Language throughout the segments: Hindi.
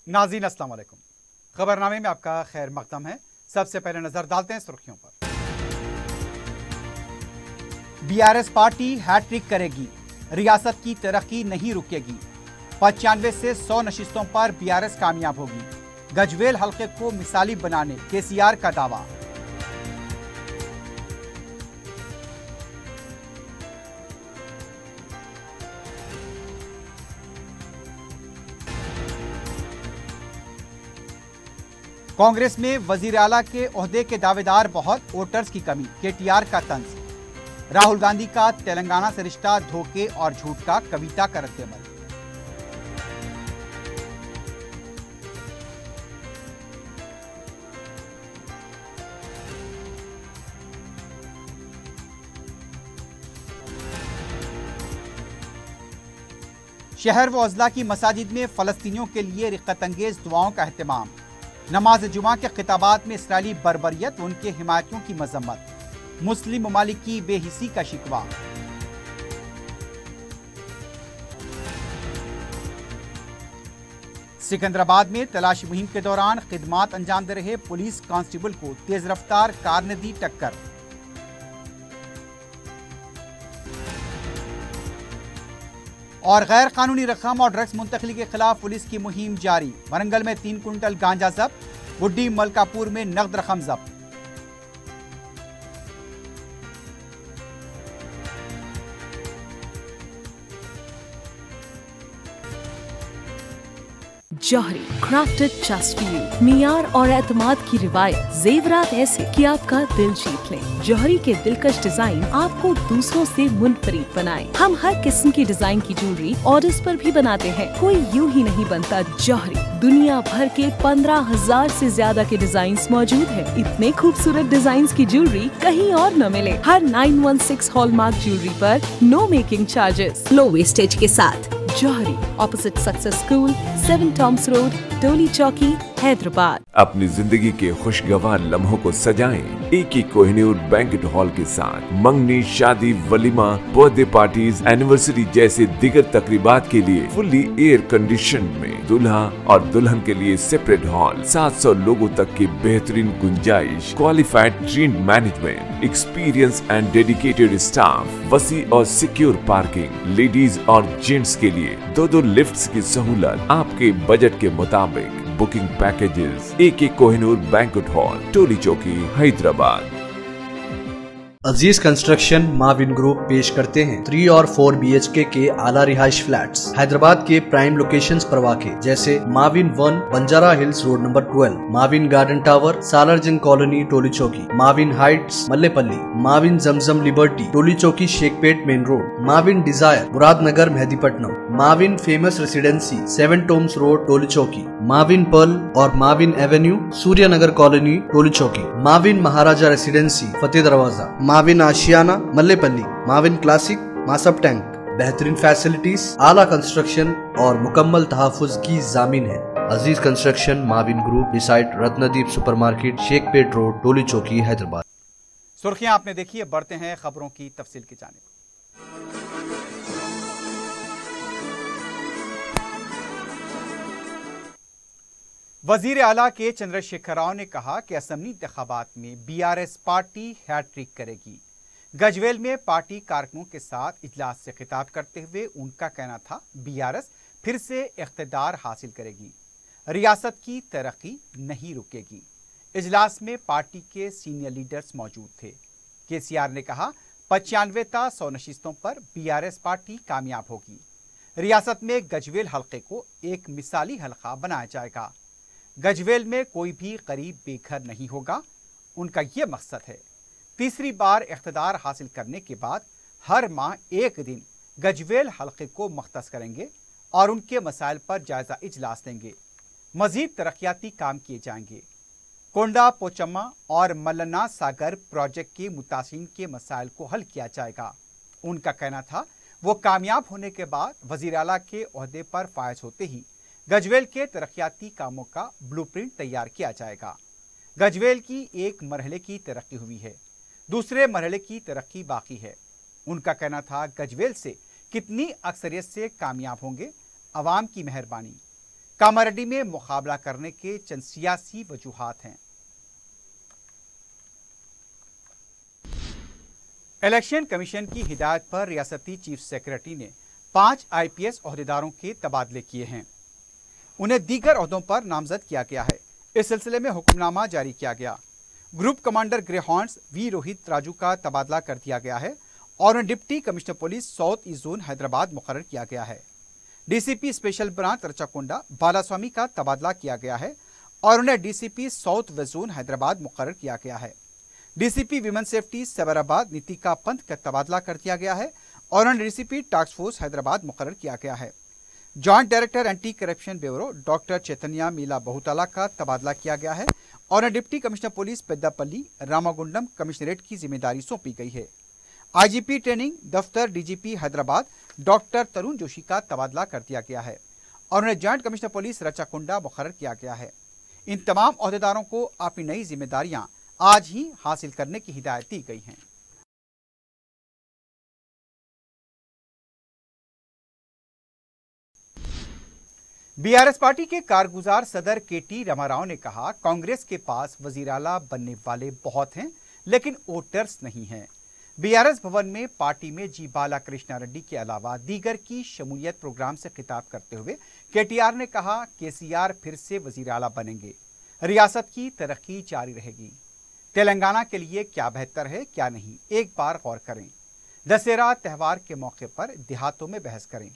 नाज़रीन अस्सलाम वालेकुम। खबरनामे में आपका खैर मकदम है। सबसे पहले नजर डालते हैं सुर्खियों पर। बीआरएस पार्टी हैट्रिक करेगी, रियासत की तरक्की नहीं रुकेगी। 95 से 100 नशिस्तों पर बीआरएस कामयाब होगी। गजवेल हल्के को मिसाली बनाने केसीआर का दावा। कांग्रेस में वजीर आला के ओहदे के दावेदार बहुत, वोटर्स की कमी, केटीआर का तंज। राहुल गांधी का तेलंगाना से रिश्ता धोखे और झूठ का, कविता का रद्देअमल। शहर व अजला की मसाजिद में फलस्तीनियों के लिए रिक्कतंगेज दुआओं का एहतमाम। नमाज जुमा के खिताबात में इसराइली बर्बरियत, उनके हिमायतियों की मजम्मत। मुस्लिम ममालिक की बेहिसी का शिकवा। सिकंदराबाद में तलाशी मुहिम के दौरान खिदमात अंजाम दे रहे पुलिस कांस्टेबल को तेज रफ्तार कार ने दी टक्कर। और गैर कानूनी रकम और ड्रग्स मुंतकली के खिलाफ पुलिस की मुहिम जारी। वरंगल में 3 कुंटल गांजा जब्त, बुड्डी मलकापुर में नकद रकम जब्त। जौहरी क्राफ्टेड जस्ट फॉर यू। मियार और एतमाद की रिवायत, जेवरात ऐसे कि आपका दिल जीत ले। जौहरी के दिलकश डिजाइन आपको दूसरों से मुनफरिद बनाए। हम हर किस्म की डिजाइन की ज्वेलरी ऑर्डर्स पर भी बनाते हैं। कोई यूं ही नहीं बनता। जौहरी दुनिया भर के 15,000 से ज्यादा के डिजाइन मौजूद है। इतने खूबसूरत डिजाइन की ज्वेलरी कहीं और न मिले। हर 916 हॉलमार्क ज्वेलरी पर no making charges, low wastage के साथ। Jauhari, opposite Success School, 7 Tombs Road, Toli Chowki, Hyderabad. अपनी जिंदगी के खुशगवार लम्हों को सजाएं एक ही कोहिनूर बैंक्वेट हॉल के साथ। मंगनी, शादी, वलीमा, बर्थडे पार्टीज, एनिवर्सरी जैसे दिगर तकरीबात के लिए फुल्ली एयर कंडीशन में दूल्हा और दुल्हन के लिए सेपरेट हॉल। 700 लोगों तक की बेहतरीन गुंजाइश, qualified trained management, experience and dedicated staff, वसी और सिक्योर पार्किंग, लेडीज और जेंट्स के लिए 2 लिफ्ट्स की सहूलत आपके बजट के मुताबिक। Booking packages AK Kohinoor Banquet Hall, Toli Chowki, Hyderabad. Aziz Construction Mavin Group पेश करते हैं 3 और 4 BHK के आला रिहाइश फ्लैट्स हैदराबाद के प्राइम लोकेशंस पर वाक़े, जैसे Mavin 1 Banjara Hills Road number 12, Mavin Garden Tower Salarjung Colony Toli Chowki, Mavin Heights Mallepally, Mavin Zamzam Liberty Toli Chowki Shaikpet Main Road, Mavin Desire Muradnagar Mehdipatnam, Mavin Famous Residency 7 Tombs Road Toli Chowki, Mavin Pearl और Mavin Avenue Suryanagar Colony Toli Chowki, Mavin Maharaja Residency Fateh Darwaza, Mavin Ashiana Mallepally, Mavin Classic Masab Tank. बेहतरीन फैसिलिटीज, आला कंस्ट्रक्शन और मुकम्मल तहफ़्फ़ुज़ की जामीन है। Aziz Construction Mavin Group, beside Ratnadeep supermarket, Shaikpet road, Toli Chowki, Hyderabad. सुर्खियां आपने देखी है, बढ़ते हैं खबरों की तफसील की जानिब। वजीर आला के चंद्रशेखर राव ने कहा कि असेंबली इंतखाबात में बीआरएस पार्टी हैट्रिक करेगी। गजवेल में पार्टी कारकुनों के साथ इजलास से खिताब करते हुए उनका कहना था, बीआरएस फिर से इख्तिदार हासिल करेगी, रियासत की तरक्की नहीं रुकेगी। इजलास में पार्टी के सीनियर लीडर्स मौजूद थे। केसीआर ने कहा, 95 ता 100 नशिस्तों पर बीआरएस पार्टी कामयाब होगी। रियासत में गजवेल हल्के को एक मिसाली हल्का बनाया जाएगा। गजवेल में कोई भी गरीब बेघर नहीं होगा। उनका यह मकसद है। तीसरी बार इख्तिदार हासिल करने के बाद हर माह एक दिन गजवेल हल्के को मख्तस करेंगे और उनके मसाइल पर जायजा इजलास लेंगे। मजीद तरक्याती काम किए जाएंगे। कोंडा पोचम्मा और मल्लना सागर प्रोजेक्ट के मुतासिन के मसाइल को हल किया जाएगा। उनका कहना था, वो कामयाब होने के बाद वजीर आला के ओहदे पर फायज होते ही गजवेल के तरक्याती कामों का ब्लूप्रिंट तैयार किया जाएगा। गजवेल की एक मरहले की तरक्की हुई है, दूसरे मरहले की तरक्की बाकी है। उनका कहना था, गजवेल से कितनी अक्सरियत से कामयाब होंगे, अवाम की मेहरबानी। कामारेड्डी में मुकाबला करने के चंद सियासी वजूहात हैं। इलेक्शन कमीशन की हिदायत पर रियासती चीफ सेक्रेटरी ने 5 IPS ओहदेदारों के तबादले किए हैं। उन्हें दीगर ओहदों पर नामजद किया गया है। इस सिलसिले में हुक्मनामा जारी किया गया। Group commander Greyhounds V Rohit Raju का तबादला कर दिया गया है और उन्हें deputy commissioner police south east zone Hyderabad मुकर्रर किया गया है। DCP special branch Rachakonda Balaswamy का तबादला किया गया है और उन्हें DCP south west zone Hyderabad मुकर्रर किया गया है। DCP women safety Cyberabad Neetika Pant का तबादला कर दिया गया है और उन्हें DCP टास्क फोर्स हैदराबाद मुकर्रर किया गया है। Joint director anti corruption bureau doctor Chaitanya मीला बहुताला का तबादला किया गया है और उन्हें deputy commissioner police Peddapalli Ramagundam commissionerate की जिम्मेदारी सौंपी गई है। IGP ट्रेनिंग दफ्तर DGP हैदराबाद डॉक्टर तरुण जोशी का तबादला कर दिया गया है और उन्हें जॉइंट कमिश्नर पुलिस रचाकुंडा मुकर्रर किया गया है। इन तमाम ओहदेदारों को अपनी नई जिम्मेदारियां आज ही हासिल करने की हिदायत दी गई हैं। BRS पार्टी के कारगुजार सदर KT रामाराव ने कहा, कांग्रेस के पास वजीर आला बनने वाले बहुत हैं लेकिन वोटर्स नहीं हैं। BRS भवन में पार्टी में जी बाला कृष्णा रेड्डी के अलावा दीगर की शमूलियत प्रोग्राम से खिताब करते हुए KTR ने कहा, KCR फिर से वजीर आला बनेंगे, रियासत की तरक्की जारी रहेगी। तेलंगाना के लिए क्या बेहतर है क्या नहीं, एक बार गौर करें। दशहरा त्यौहार के मौके पर देहातों में बहस करें।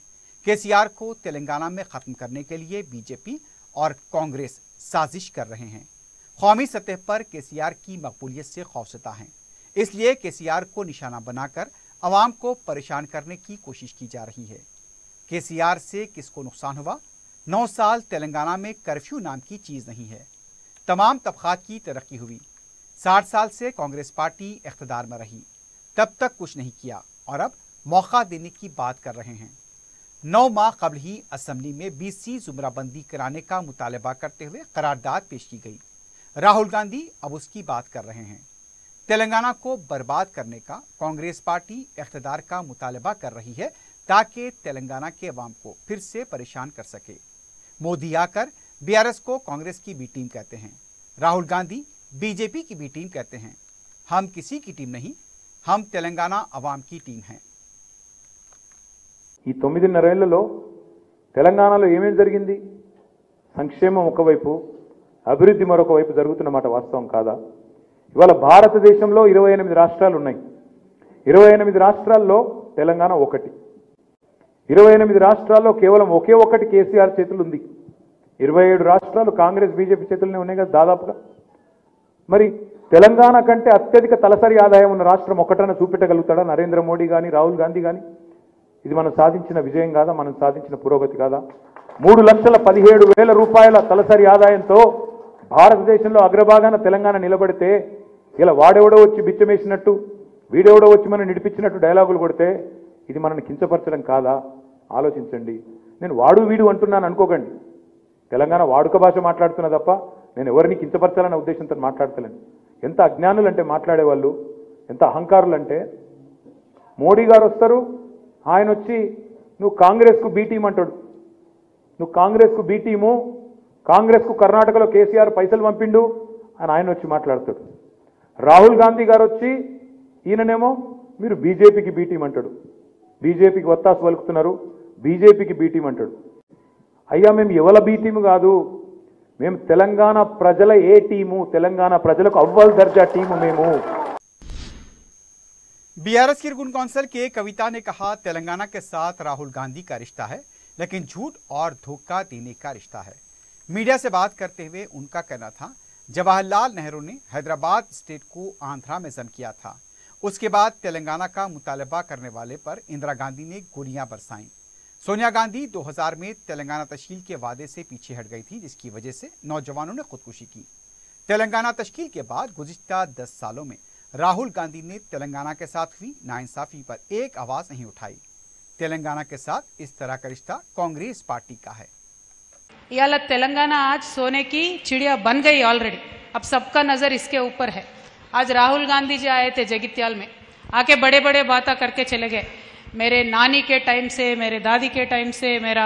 KCR को तेलंगाना में खत्म करने के लिए BJP और कांग्रेस साजिश कर रहे हैं। कौमी सतह पर KCR की मकबूलियत से खौफजदा हैं, इसलिए KCR को निशाना बनाकर अवाम को परेशान करने की कोशिश की जा रही है। KCR से किसको नुकसान हुआ? 9 साल तेलंगाना में कर्फ्यू नाम की चीज नहीं है। तमाम तबकात की तरक्की हुई। 60 साल से कांग्रेस पार्टी इख्तिदार में रही, तब तक कुछ नहीं किया और अब मौका देने की बात कर रहे हैं। 9 माह कबल ही असेंबली में BC जुमराबंदी कराने का मुतालबा करते हुए करारदाद पेश की गई। राहुल गांधी अब उसकी बात कर रहे हैं। तेलंगाना को बर्बाद करने का कांग्रेस पार्टी इख्तिदार का मुतालबा कर रही है ताकि तेलंगाना के अवाम को फिर से परेशान कर सके। मोदी आकर BRS को कांग्रेस की बी टीम कहते हैं, राहुल गांधी BJP की बी टीम कहते हैं। हम किसी की टीम नहीं, हम तेलंगाना अवाम की टीम हैं। ఈ 9.5 ఏళ్లలో తెలంగాణలో ఏమేం జరిగింది? సంక్షేమం ఒకవైపు, అభివృద్ధి మరొక వైపు జరుగుతున్నమాట వాస్తవం కాదా? ఇవాళ భారతదేశంలో 28 రాష్ట్రాలు ఉన్నాయి. 28 రాష్ట్రాల్లో తెలంగాణ ఒకటి. 28 రాష్ట్రాల్లో కేవలం ఒకే ఒకటి KCR చేతులు ఉంది. 27 రాష్ట్రాలు కాంగ్రెస్ BJP చేతుల్లోనే ఉన్నాయి కదా దాదాపుగా. మరి తెలంగాణ కంటే అత్యధిక తలసరి ఆదాయం ఉన్న రాష్ట్రం ఒకటన చూపెట్టగలుగుతాడా నరేంద్ర మోడీ గాని రాహుల్ గాంధీ గాని? ఇది మనం సాధించిన విజయం కాదా? మనం సాధించిన పురోగతి కాదా? 3,17,000 రూపాయల తలసరి ఆదాయంతో భారతదేశంలో అగ్రభాగాన తెలంగాణ నిలబడితే ఇలా వాడెవడో వచ్చి బిచ్చమేసినట్టు వీడెవడో వచ్చి మనం నిడిపించినట్టు డైలాగులు కొడితే ఇది మనల్ని కించపరచడం కాదా? ఆలోచించండి. నేను వాడు వీడు అంటున్నాను అనుకోకండి. తెలంగాణ వాడుక భాష మాట్లాడుతున్నా తప్ప నేను ఎవరిని కించపరచాలనే ఉద్దేశంతో మాట్లాడతలేను. ఎంత అజ్ఞానులు అంటే మాట్లాడేవాళ్ళు, ఎంత అహంకారులు అంటే, మోడీ గారు వస్తారు, ఆయన వచ్చి నువ్వు కాంగ్రెస్కు బీ టీం అంటాడు. నువ్వు కాంగ్రెస్కు బీ టీము, కాంగ్రెస్కు కర్ణాటకలో KCR పైసలు పంపిండు అని ఆయన వచ్చి మాట్లాడతాడు. రాహుల్ గాంధీ గారు వచ్చి ఈయననేమో మీరు BJPకి బీ టీం అంటాడు. BJPకి వత్తాసు పలుకుతున్నారు, BJPకి బీ టీం అంటాడు. అయ్యా మేము ఎవల బీ టీము కాదు, మేము తెలంగాణ ప్రజల ఏ టీము, తెలంగాణ ప్రజలకు అవ్వల్ దర్జా టీము మేము. BRS की रुकन कौंसिल के कविता ने कहा, तेलंगाना के साथ राहुल गांधी का रिश्ता है लेकिन झूठ और धोखा देने का रिश्ता है। मीडिया से बात करते हुए उनका कहना था, जवाहरलाल नेहरू ने हैदराबाद स्टेट को आंध्रा में जम किया था, उसके बाद तेलंगाना का मुतालबा करने वाले पर इंदिरा गांधी ने गोलियां बरसाईं। सोनिया गांधी 2000 में तेलंगाना तश्कील के वादे से पीछे हट गई थी, जिसकी वजह से नौजवानों ने खुदकुशी की। तेलंगाना तश्कील के बाद गुज़िश्ता 10 सालों में राहुल गांधी ने तेलंगाना के साथ हुई नाइंसाफी पर एक आवाज नहीं उठाई। तेलंगाना के साथ इस तरह का रिश्ता कांग्रेस पार्टी का है। याला तेलंगाना आज सोने की चिड़िया बन गई ऑलरेडी, अब सबका नजर इसके ऊपर है। आज राहुल गांधी जी आए थे जगित्याल में, आके बड़े बड़े बातें करके चले गए। मेरे नानी के टाइम से, मेरे दादी के टाइम से, मेरा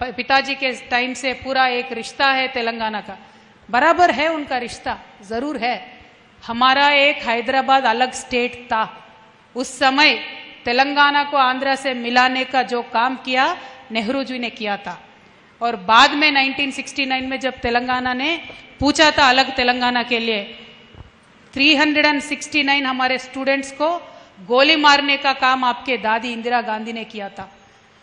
पिताजी के टाइम से पूरा एक रिश्ता है तेलंगाना का, बराबर है उनका रिश्ता, जरूर है। हमारा एक हैदराबाद अलग स्टेट था, उस समय तेलंगाना को आंध्र से मिलाने का जो काम किया नेहरू जी ने किया था। और बाद में 1969 में जब तेलंगाना ने पूछा था अलग तेलंगाना के लिए, 369 हमारे स्टूडेंट्स को गोली मारने का काम आपके दादी इंदिरा गांधी ने किया था।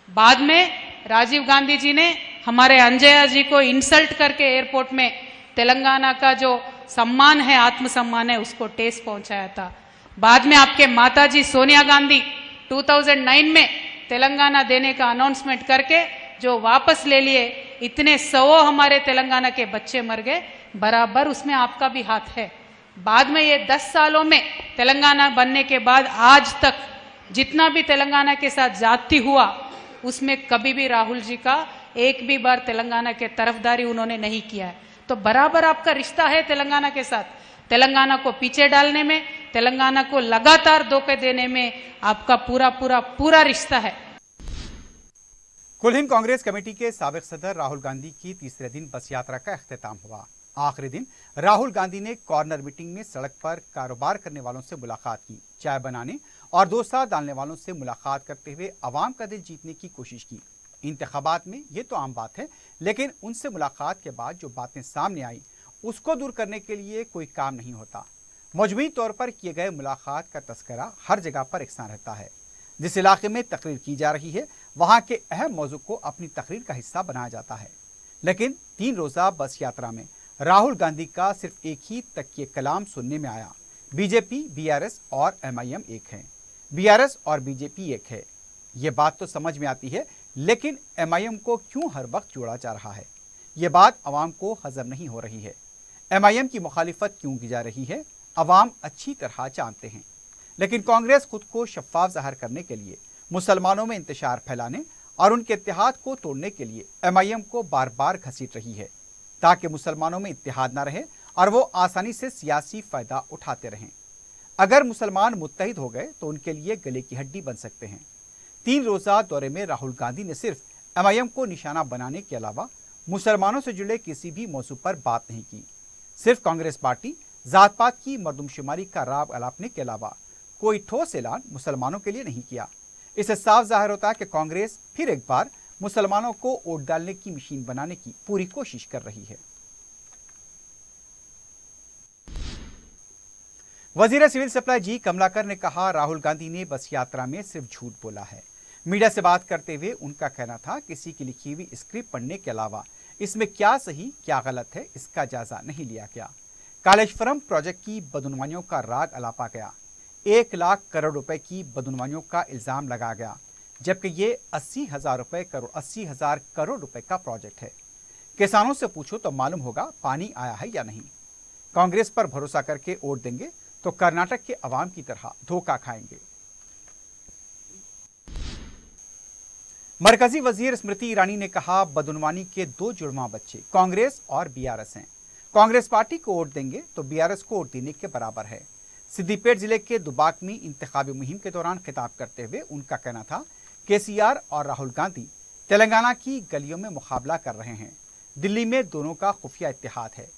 बाद में राजीव गांधी जी ने हमारे अंजया जी को इंसल्ट करके एयरपोर्ट में तेलंगाना का जो सम्मान है, आत्मसम्मान है, उसको ठेस पहुंचाया था। बाद में आपके माताजी सोनिया गांधी 2009 में तेलंगाना देने का अनाउंसमेंट करके जो वापस ले लिए, इतने 100 हमारे तेलंगाना के बच्चे मर गए, बराबर उसमें आपका भी हाथ है। बाद में ये 10 सालों में तेलंगाना बनने के बाद आज तक जितना भी तेलंगाना के साथ जाति हुआ, उसमें कभी भी राहुल जी का एक भी बार तेलंगाना के तरफदारी उन्होंने नहीं किया है। तो बराबर आपका रिश्ता है तेलंगाना के साथ। तेलंगाना को पीछे डालने में, तेलंगाना को लगातार धोखे देने में आपका पूरा पूरा पूरा रिश्ता है। कुल हिंद कांग्रेस कमेटी के साबिक सदर राहुल गांधी की तीसरे दिन बस यात्रा का अख्तिताम हुआ। आखिरी दिन राहुल गांधी ने कॉर्नर मीटिंग में सड़क पर कारोबार करने वालों से मुलाकात की, चाय बनाने और डोसा डालने वालों से मुलाकात करते हुए आवाम का दिल जीतने की कोशिश की। इंतखाबात में ये तो आम बात है, लेकिन उनसे मुलाकात के बाद जो बातें सामने आई उसको दूर करने के लिए कोई काम नहीं होता। मजमूई तौर पर किए गए मुलाकात का तस्करा हर जगह पर एकसा रहता है। जिस इलाके में तकरीर की जा रही है वहां के अहम मौजू को अपनी तकरीर का हिस्सा बनाया जाता है। लेकिन 3 रोजा बस यात्रा में राहुल गांधी का सिर्फ एक ही तकिए कलाम सुनने में आया, बीजेपी, बीआरएस और एमआईएम एक है, बीआरएस और बीजेपी एक है। ये बात तो समझ में आती है, लेकिन एमआईएम को क्यों हर वक्त जोड़ा जा रहा है, ये बात अवाम को हजम नहीं हो रही है। एमआईएम की मुखालिफत क्यों की जा रही है, अवाम अच्छी तरह जानते हैं। लेकिन कांग्रेस खुद को शफाफ जाहिर करने के लिए, मुसलमानों में इंतशार फैलाने और उनके इत्तेहाद को तोड़ने के लिए एमआईएम को बार बार घसीट रही है, ताकि मुसलमानों में इत्तेहाद न रहे और वो आसानी से सियासी फायदा उठाते रहें। अगर मुसलमान मुत्तहिद हो गए तो उनके लिए गले की हड्डी बन सकते हैं। 3 रोजा दौरे में राहुल गांधी ने सिर्फ एमआईएम को निशाना बनाने के अलावा मुसलमानों से जुड़े किसी भी मौजू पर बात नहीं की। सिर्फ कांग्रेस पार्टी जात पात की मरदमशुमारी का राग अलापने के अलावा कोई ठोस ऐलान मुसलमानों के लिए नहीं किया। इससे साफ जाहिर होता है कि कांग्रेस फिर एक बार मुसलमानों को वोट डालने की मशीन बनाने की पूरी कोशिश कर रही है। वजीर सिविल सप्लाई जी कमलाकर ने कहा, राहुल गांधी ने बस यात्रा में सिर्फ झूठ बोला है। मीडिया से बात करते हुए उनका कहना था, किसी की लिखी हुई स्क्रिप्ट पढ़ने के अलावा इसमें क्या सही क्या गलत है इसका जायजा नहीं लिया गया। कालेश्वरम प्रोजेक्ट की बदनवानियों का राग अलापा गया। 1 लाख करोड़ रुपए की बदनवानियों का इल्जाम लगा गया, जबकि ये 80,000 करोड़ रुपए का प्रोजेक्ट है। किसानों से पूछो तो मालूम होगा पानी आया है या नहीं। कांग्रेस पर भरोसा करके वोट देंगे तो कर्नाटक के अवाम की तरह धोखा खाएंगे। मरकजी वजीर स्मृति ईरानी ने कहा, बदनवानी के 2 जुड़वा बच्चे कांग्रेस और बीआरएस हैं। कांग्रेस पार्टी को वोट देंगे तो बीआरएस को वोट देने के बराबर है। सिद्दीपेट जिले के दुबाक में इंतखाबी मुहिम के दौरान खिताब करते हुए उनका कहना था, केसीआर और राहुल गांधी तेलंगाना की गलियों में मुकाबला कर रहे हैं। दिल्ली में दोनों का खुफिया इत्तेहाद है।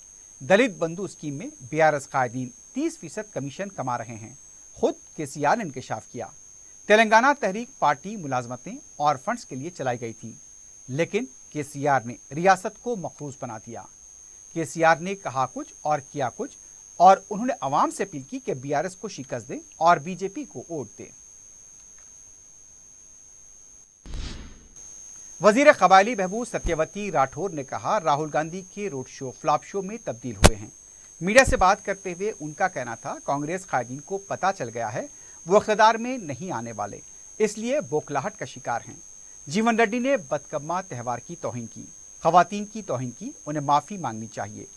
दलित बंधु स्कीम में बीआरएस कायदीन 30% कमीशन कमा रहे हैं, खुद केसीआर ने इंकशाफ किया। तेलंगाना तहरीक पार्टी मुलाजमतें और फंड्स के लिए चलाई गई थी, लेकिन केसीआर ने रियासत को मखरूज बना दिया। केसीआर ने कहा कुछ और किया कुछ, और उन्होंने अवाम से अपील की कि बीआरएस को शिकस्त दें और बीजेपी को वोट दें। वजीर कबायली बहबूद सत्यवती राठौर ने कहा, राहुल गांधी के रोड शो फ्लॉप शो में तब्दील हुए हैं। मीडिया से बात करते हुए उनका कहना था, कांग्रेस कायदीन को पता चल गया है वो इख्तियार में नहीं आने वाले, इसलिए बौखलाहट का शिकार हैं। जीवन रेड्डी ने बदकम्मा त्यौहार की तौहीन की, खवातीन की तौहीन की, उन्हें माफ़ी मांगनी चाहिए।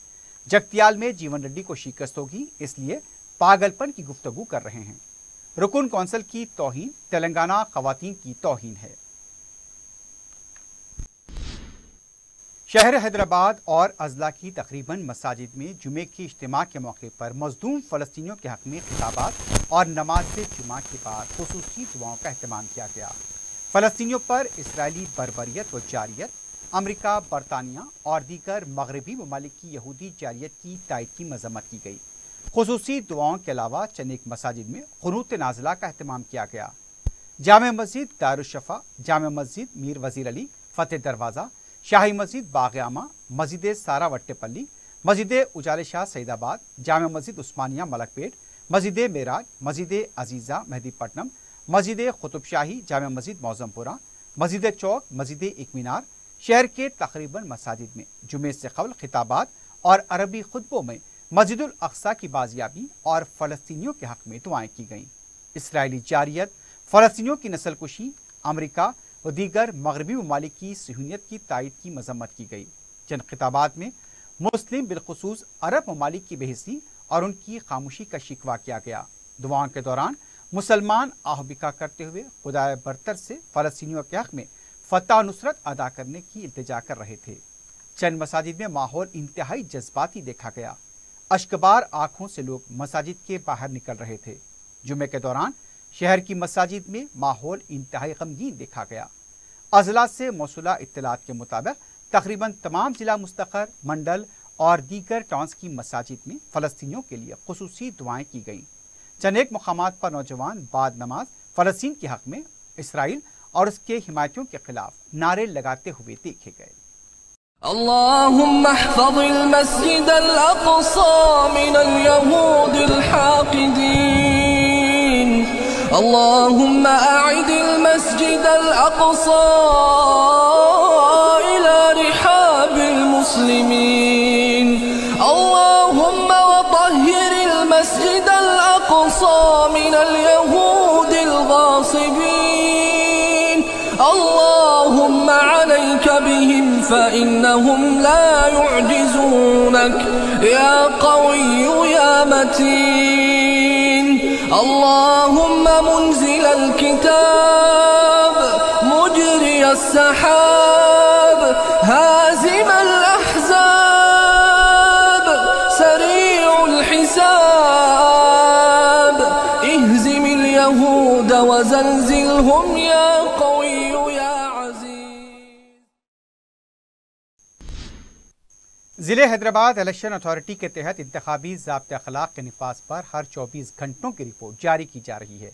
जगतियाल में जीवन रेड्डी को शिकस्त होगी, इसलिए पागलपन की गुफ्तगू कर रहे हैं। रुकन कौंसिल की तौहीन तेलंगाना खवातीन की तौहीन है। शहर हैदराबाद और अजला की तकरीबन मसाजिद में जुमे के इज्तिमा के मौके पर मजलूम फ़लस्तीनियों के हक़ में खिताबात और नमाज जुमा के बाद खुसूसी दुआओं का एहतमाम किया गया। फ़लस्तीनियों पर इसराइली बर्बरियत व जारियत, अमेरिका, बरतानिया और दीगर मगरबी ममालिक की यहूदी जारियत की तायद की मजम्मत की गई। खुसूसी दुआओं के अलावा चंद मसाजिद में कुनूत नाज़िला का अहतमाम किया गया। जामे मस्जिद दारुशफ़ा, जामे मस्जिद मीर वज़ीर अली, फ़तेह दरवाज़ा, शाही मस्जिद बाग़-ए-आमा, मस्जिद सारा वट्टेपल्ली, मस्जिद उजाले शाह सईदाबाद, जामे मस्जिद उस्मानिया मलकपेट, मस्जिद मेराज, मस्जिद अजीज़ा मेहदीपट्टनम, मस्जिद कुतुब शाही, जामे मस्जिद मौज़मपुरा, मस्जिद चौक, मस्जिद एक मीनार, शहर के तकरीबन मसाजिद में जुमे से कबल खिताबात और अरबी खुतबों में मस्जिदुल अक्सा की बाजियाबी और फ़लस्तीनियों के हक़ में दुआएं की गईं। इसराइली जारियत, फ़लस्तीनियों की नस्लकुशी, अमरीका व दीगर मगरबी ममालिक की सहूलियत की तायद की मजम्मत की गई। चंद खिताबात में मुस्लिम बिलखुसूस अरब ममालिक की बेहिसी और उनकी खामोशी का शिकवा किया गया। दुआओं के दौरान मुसलमान आहबिका करते हुए खुदाए बरतर से फ़लस्तीनियों के हक़ में फ़तह नुसरत अदा करने की इल्तिजा कर रहे थे। चंद मसाजिद में माहौल इंतहाई जज्बाती देखा गया। अश्कबार आंखों से लोग मसाजिद के बाहर निकल रहे थे। जुमे के दौरान शहर की मसाजिद में माहौल इंतहाई गमगीन देखा गया। अजला से मौसूला इत्तलात के मुताबिक तकरीबन तमाम जिला मुस्तक़र, मंडल और दीगर टाउन्स की मसाजिद में फ़लस्तीनियों के लिए खुसूसी दुआएं की गईं। चंद एक मुकामात पर नौजवान बाद नमाज फ़लस्तीन के हक़ में इसराइल और उसके हिमायतियों के खिलाफ नारे लगाते हुए देखे गए। अल्लाहुम्मा अहफ़ज़िल मस्जिदल अक़सा मिनल यहूदिल हाक़िदीन, अल्लाहुम्मा अईदिल मस्जिदल अक़सा इला रिहाबिल मुस्लिमीन, अल्लाहुम्मा वतहिरिल मस्जिदल अक़सा मिनल यहूदिल गासिबीन, अल्लाहुम्मा अलैका बिहिम फ़इन्नहुम ला युअजिज़ूनक या क़विय्यु या मतीन, अल्लाहुम्मा मुनज़िलल किताब मुजरियस सहाब हाज़िमल अहज़ाब सरीउल हिसाब इहज़िमिल यहूद वज़ल्ज़िलहुम या क़विय्यु या ज़िले हैदराबाद इलेक्शन अथॉरिटी के तहत इंतखाबी ज़ाब्ते अखलाक के निफाज पर हर 24 घंटों की रिपोर्ट जारी की जा रही है।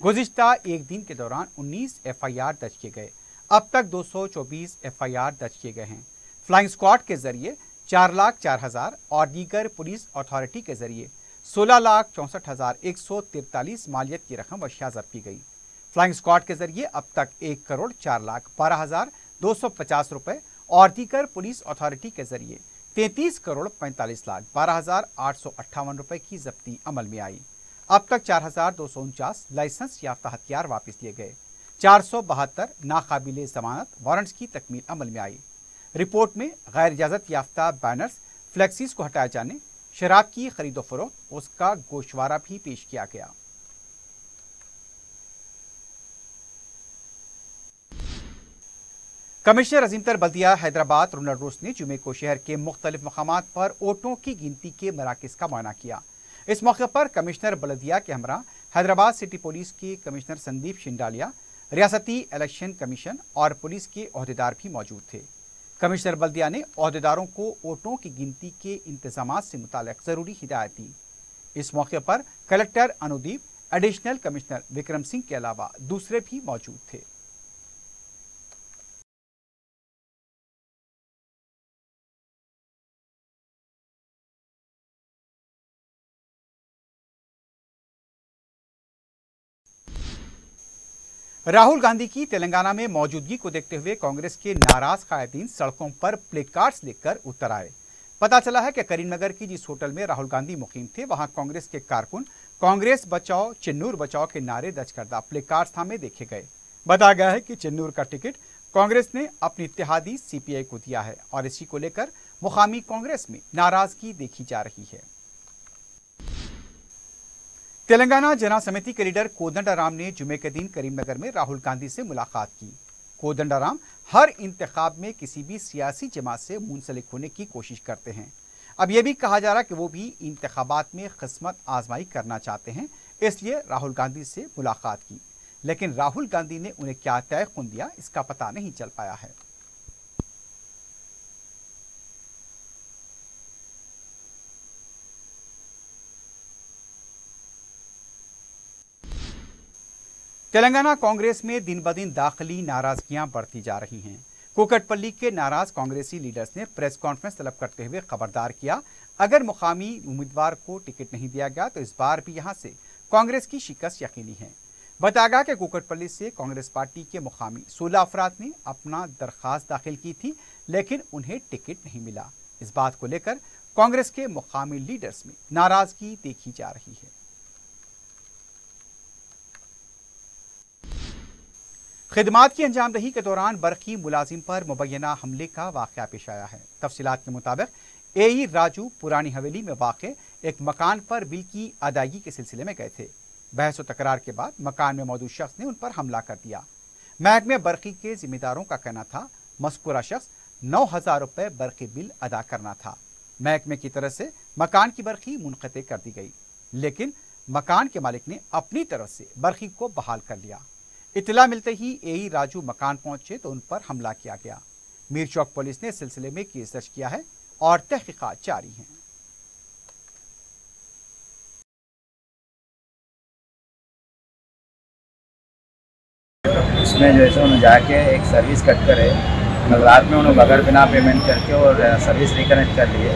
गुज़िश्ता एक दिन के दौरान 19 FIR दर्ज किए गए। अब तक 224 FIR दर्ज किए गए हैं। फ्लाइंग स्क्वाड के जरिए 4,04,000 और दीगर पुलिस अथॉरिटी के जरिए 16,64,143 मालियत की रकम अशिया ज़ब्त की गई। फ्लाइंग स्क्वाड के जरिए अब तक 1,04,12,250 रुपये और दीगर पुलिस अथॉरिटी के जरिए 33,45,12,858 रुपये की जब्ती अमल में आई। अब तक 4,249 लाइसेंस याफ्ता हथियार वापस लिए गए। 472 नाकाबिले जमानत वारंट्स की तकमील अमल में आई। रिपोर्ट में गैर इजाज़त याफ्ता बैनर्स, फ्लेक्सीज को हटाए जाने, शराब की खरीदो फरोख्त, उसका गोशवारा भी पेश किया गया। कमिश्नर अजीमतर बल्दिया हैदराबाद रोनाल्ड रोस ने जुमे को शहर के मुख्तलिफ मकामात पर वोटों की गिनती के मराकज़ का मुआयना किया। इस मौके पर कमिश्नर बल्दिया के हमरा हैदराबाद सिटी पुलिस के कमिश्नर संदीप शिंडालिया, रियासती इलेक्शन कमीशन और पुलिस के ओहदेदार भी मौजूद थे। कमिश्नर बल्दिया ने ओहदेदारों को वोटों की गिनती के इंतजामात से मुताल्लिक़ ज़रूरी हिदायत दी। इस मौके पर collector Anudeep, additional commissioner Vikram Singh के अलावा दूसरे भी मौजूद थे। राहुल गांधी की तेलंगाना में मौजूदगी को देखते हुए कांग्रेस के नाराज कायदीन सड़कों पर प्लेकार्ड्स लेकर उतर आए। पता चला है कि करीमनगर की जिस होटल में राहुल गांधी मुकीम थे, वहां कांग्रेस के कारकुन कांग्रेस बचाओ, चिन्नूर बचाओ के नारे दर्ज करदा प्लेकार्ड्स थामे देखे गए। बताया गया है कि चिन्नूर का टिकट कांग्रेस ने अपनी इत्तेहादी CPI को दिया है और इसी को लेकर मुकामी कांग्रेस में नाराजगी देखी जा रही है। तेलंगाना जना समिति के लीडर कोदंडाराम ने जुमे के दिन करीमनगर में राहुल गांधी से मुलाकात की। कोदंडाराम हर इंतखाब में किसी भी सियासी जमात से मुंसलिक होने की कोशिश करते हैं। अब यह भी कहा जा रहा है कि वो भी इंतखाबात में किस्मत आजमाई करना चाहते हैं, इसलिए राहुल गांधी से मुलाकात की। लेकिन राहुल गांधी ने उन्हें क्या तय खून दिया, इसका पता नहीं चल पाया है। तेलंगाना कांग्रेस में दिन ब दिन दाखिली नाराजगियां बढ़ती जा रही हैं। कुकटपल्ली के नाराज कांग्रेसी लीडर्स ने प्रेस कॉन्फ्रेंस तलब करते हुए खबरदार किया, अगर मुकामी उम्मीदवार को टिकट नहीं दिया गया तो इस बार भी यहां से कांग्रेस की शिकस्त यकीनी है। बताया गया कि कुकटपल्ली से कांग्रेस पार्टी के मुकामी 16 अफराद ने अपना दरखास्त दाखिल की थी, लेकिन उन्हें टिकट नहीं मिला। इस बात को लेकर कांग्रेस के मुकामी लीडर्स में नाराजगी देखी जा रही है। खिदमात की अंजामदही के दौरान बरकी मुलाजिम पर मुबैना हमले का वाकया पेश आया है। तफसीलात के मुताबिक एई राजू पुरानी हवेली में वाक़े एक मकान पर बिल की अदायगी के सिलसिले में गए थे। बहस व तकरार के बाद मकान में मौजूद शख्स ने उन पर हमला कर दिया। महकमे बरकी के जिम्मेदारों का कहना था मज़कूरा शख्स 9,000 रुपये बरकी बिल अदा करना था। महकमे की तरफ से मकान की बरकी मुनक़ते कर दी गई, लेकिन मकान के मालिक ने अपनी तरफ से बरकी को बहाल कर लिया। इत्तला मिलते ही एई राजू मकान पहुंचे तो उन पर हमला किया गया। मीर चौक पुलिस ने सिलसिले में केस दर्ज किया है और तहकीकात जारी हैं। उसमें जो है सो उन्होंने जाके एक सर्विस कट करे, कल रात में उन्होंने बगैर बिना पेमेंट करके और सर्विस रिकनेक्ट कर लिए।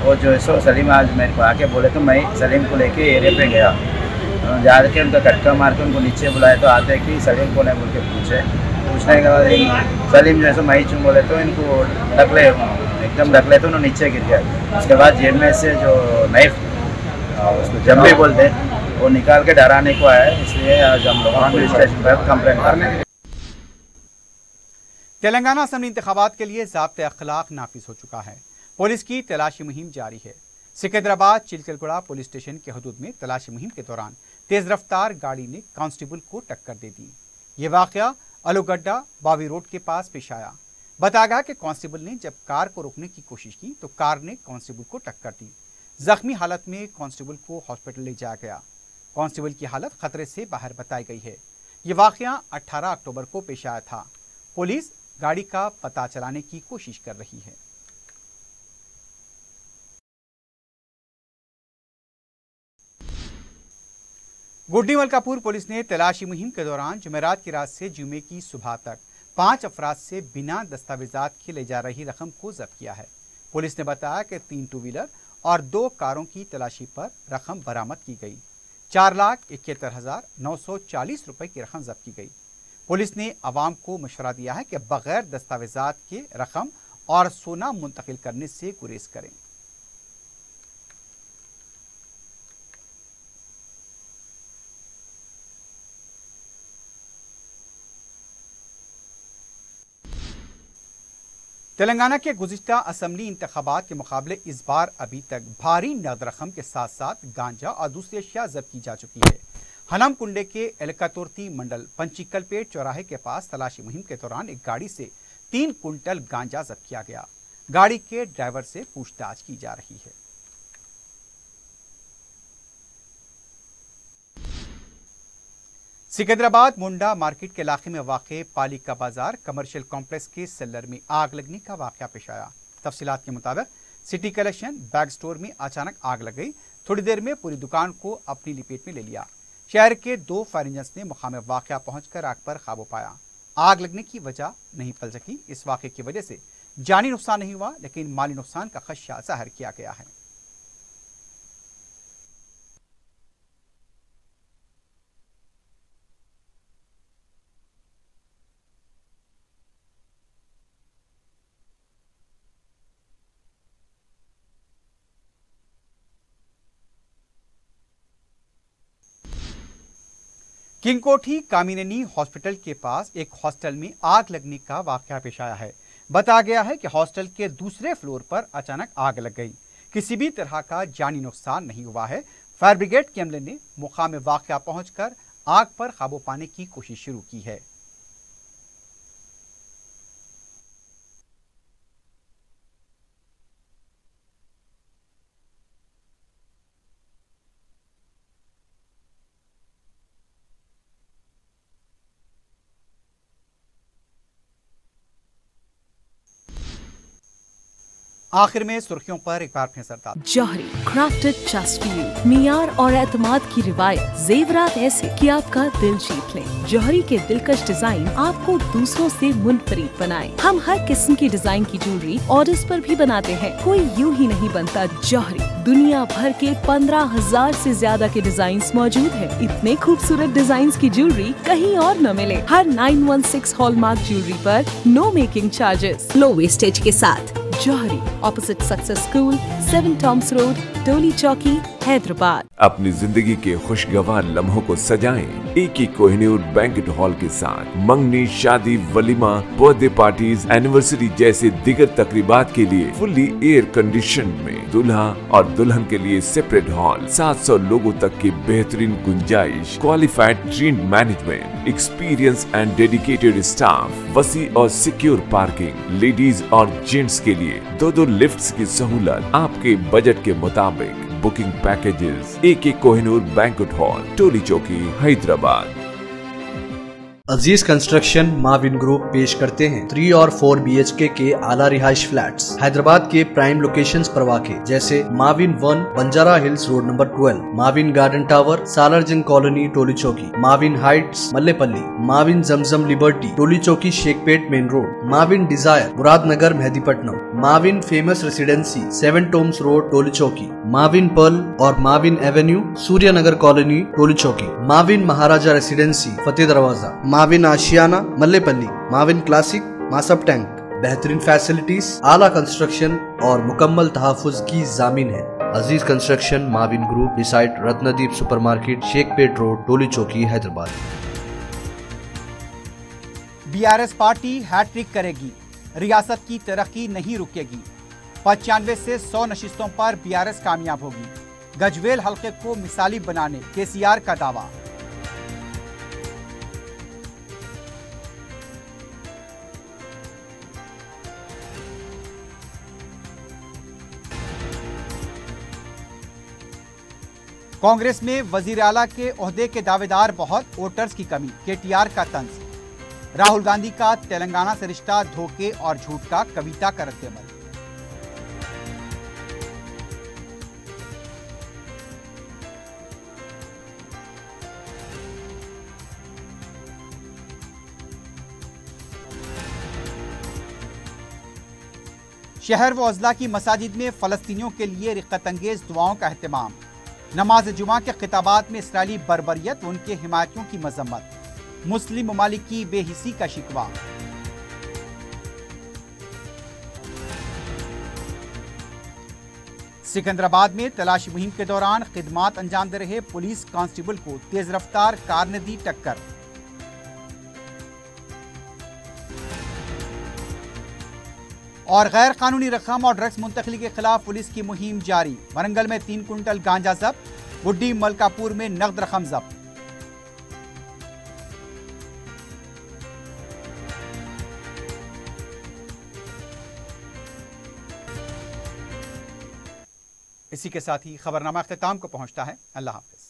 और जो है सो सलीम आज मेरे को आके बोले तो मैं सलीम को लेके एरिया पे गया, जा के उनका कटका मार के उनको नीचे बुलाया तो आते कि सलीम को नहीं बोल के पूछने के बाद सलीम जो है सो मैं चूँ बोले तो इनको ढकले एकदम ढकले तो उन्होंने नीचे गिर गया। उसके बाद जेब में से जो नाइफ उसको जम्बी बोलते वो निकाल के डराने को आया, इसलिए आज हम लोग पुलिस स्टेशन पर कंप्लेंट करने। तेलंगाना असम्बली इंतखाबात के लिए ज़ाब्ते अखलाक नाफिज हो चुका है। पुलिस की तलाशी मुहिम जारी है। सिकंदराबाद चिलकलगुड़ा पुलिस स्टेशन के हदूद में तलाशी मुहिम के दौरान तेज रफ्तार गाड़ी ने कांस्टेबल को टक्कर दे दी। ये वाकया अलुगड्डा बावी रोड के पास पेश आया। बताया गया कि कांस्टेबल ने जब कार को रोकने की कोशिश की तो कार ने कांस्टेबल को टक्कर दी। जख्मी हालत में कांस्टेबल को हॉस्पिटल ले जाया गया। कांस्टेबल की हालत खतरे से बाहर बताई गई है। ये वाकया 18 अक्टूबर को पेश आया था। पुलिस गाड़ी का पता चलाने की कोशिश कर रही है। गुड्डी मलकापुर पुलिस ने तलाशी मुहिम के दौरान जुमेरात की रात से जुमे की सुबह तक 5 अफराद से बिना दस्तावेजात के ले जा रही रकम को जब्त किया है। पुलिस ने बताया कि 3 टू व्हीलर और 2 कारों की तलाशी पर रकम बरामद की गई। 4,71,940 रुपए की रकम जब्त की गई। पुलिस ने आवाम को मशवरा दिया है कि बगैर दस्तावेजात के रकम और सोना मुंतकिल करने से गुरेज करें। तेलंगाना के गुज़िश्ता असम्बली इंतखाबात के मुकाबले इस बार अभी तक भारी नगद रकम के साथ साथ गांजा और दूसरी अशिया जब्त की जा चुकी है। हनमकुंडे के एलकातुर्ती मंडल पंचिकलपेट चौराहे के पास तलाशी मुहिम के दौरान एक गाड़ी से 3 कुंटल गांजा जब्त किया गया। गाड़ी के ड्राइवर से पूछताछ की जा रही है। सिकंदराबाद मुंडा मार्केट के इलाके में वाक़े पालिका बाजार कमर्शियल कॉम्प्लेक्स के सेलर में आग लगने का वाक़या पेश आया। तफसीलात के मुताबिक सिटी कलेक्शन बैग स्टोर में अचानक आग लग गई। थोड़ी देर में पूरी दुकान को अपनी लपेट में ले लिया। शहर के 2 फायर इंजन्स ने मुकाम वाक़या पहुंचकर आग पर काबू पाया। आग लगने की वजह नहीं पता सकी। इस वाक़े की वजह से जानी नुकसान नहीं हुआ, लेकिन माली नुकसान का खदशा जाहिर किया गया है। किंगकोठी कामिनेनी हॉस्पिटल के पास एक हॉस्टल में आग लगने का वाकया पेश आया है। बताया गया है कि हॉस्टल के दूसरे फ्लोर पर अचानक आग लग गई। किसी भी तरह का जानी नुकसान नहीं हुआ है। फायर ब्रिगेड के अमले ने मुकाम वाकया पहुंचकर आग पर काबू पाने की कोशिश शुरू की है। आखिर में सुर्खियों पर एक बार फिर सरदार। जौहरी क्राफ्टेड जस्ट फॉर यू, मियार और एतमाद की रिवायत, जेवरात ऐसे कि आपका दिल जीत लें। जौहरी के दिलकश डिजाइन आपको दूसरों से मुनफरिद बनाए। हम हर किस्म की डिजाइन की ज्वेलरी ऑर्डर्स पर भी बनाते हैं। कोई यूं ही नहीं बनता। जौहरी दुनिया भर के 15,000 से ज्यादा के डिजाइन मौजूद है। इतने खूबसूरत डिजाइन की ज्वेलरी कहीं और न मिले। हर 916 हॉलमार्क ज्वेलरी पर no making charges, low wastage के साथ। Jauhari, opposite Success School, 7 Tombs Road, Toli Chowki, Hyderabad. अपनी जिंदगी के खुशगवार लम्हों को सजाएं एक ही कोहिनूर बैंक्वेट हॉल के साथ। मंगनी, शादी, वलीमा, बर्थडे पार्टीज, एनिवर्सरी जैसे दिगर तकरीबात के लिए फुल्ली एयर कंडीशन में दूल्हा और दुल्हन के लिए सेपरेट हॉल, 700 लोगों तक की बेहतरीन गुंजाइश, qualified trained management, experience and dedicated staff, वसी और सिक्योर पार्किंग, लेडीज और जेंट्स के लिए 2 लिफ्ट्स की सहूलत आपके बजट के मुताबिक। बुकिंग पैकेजेस एक Kohinoor Banquet Hall, Toli Chowki, Hyderabad. Aziz Construction Mavin Group पेश करते हैं 3 और 4 BHK के आला रिहाइश फ्लैट्स हैदराबाद के प्राइम लोकेशंस पर वाक़े, जैसे Mavin 1 Banjara Hills Road number 12, Mavin Garden Tower Salarjung Colony Toli Chowki, Mavin Heights Mallepally, Mavin Zamzam Liberty Toli Chowki Shaikpet Main Road, Mavin Desire Muradnagar Mehdipatnam, Mavin Famous Residency 7 Tombs Road Toli Chowki, Mavin Pearl और Mavin Avenue Suryanagar Colony Toli Chowki, Mavin Maharaja Residency Fateh Darwaza, Mavin Ashiana Mallepally, Mavin Classic Masab Tank. बेहतरीन फैसिलिटीज, आला कंस्ट्रक्शन और मुकम्मल तहफ़्फ़ुज़ की जामीन है। Aziz Construction Mavin Group, beside Ratnadeep supermarket, Shaikpet road, Toli Chowki, Hyderabad. BRS party hat trick करेगी, रियासत की तरक्की नहीं रुकेगी। 95 से 100 नशिस्तों पर बीआरएस कामयाब होगी। गजवेल हल्के को मिसाली बनाने केसीआर का दावा। कांग्रेस में वजीर आला के ओहदे के दावेदार बहुत, वोटर्स की कमी, केटीआर का तंज। राहुल गांधी का तेलंगाना से रिश्ता धोखे और झूठ का, कविता का रद्देअमल। शहर व अजला की मसाजिद में फलस्तीनियों के लिए रिक्कतंगेज दुआओं का एहतमाम। नमाज जुमा के खिताबात में इसराइली बर्बरियत, उनके हिमायतियों की मजम्मत। मुस्लिम ममालिक की बेहिसी का शिकवा। सिकंदराबाद में तलाशी मुहिम के दौरान खिदमात अंजाम दे रहे पुलिस कांस्टेबल को तेज रफ्तार कार ने दी टक्कर। और गैर कानूनी रकम और ड्रग्स मुंतकली के खिलाफ पुलिस की मुहिम जारी। वरंगल में 3 कुंटल गांजा जब्त, बुड्डी मलकापुर में नकद रकम जब्त। इसी के साथ ही खबरनामा अख्तिताम को पहुंचता है। अल्लाह हाफिज।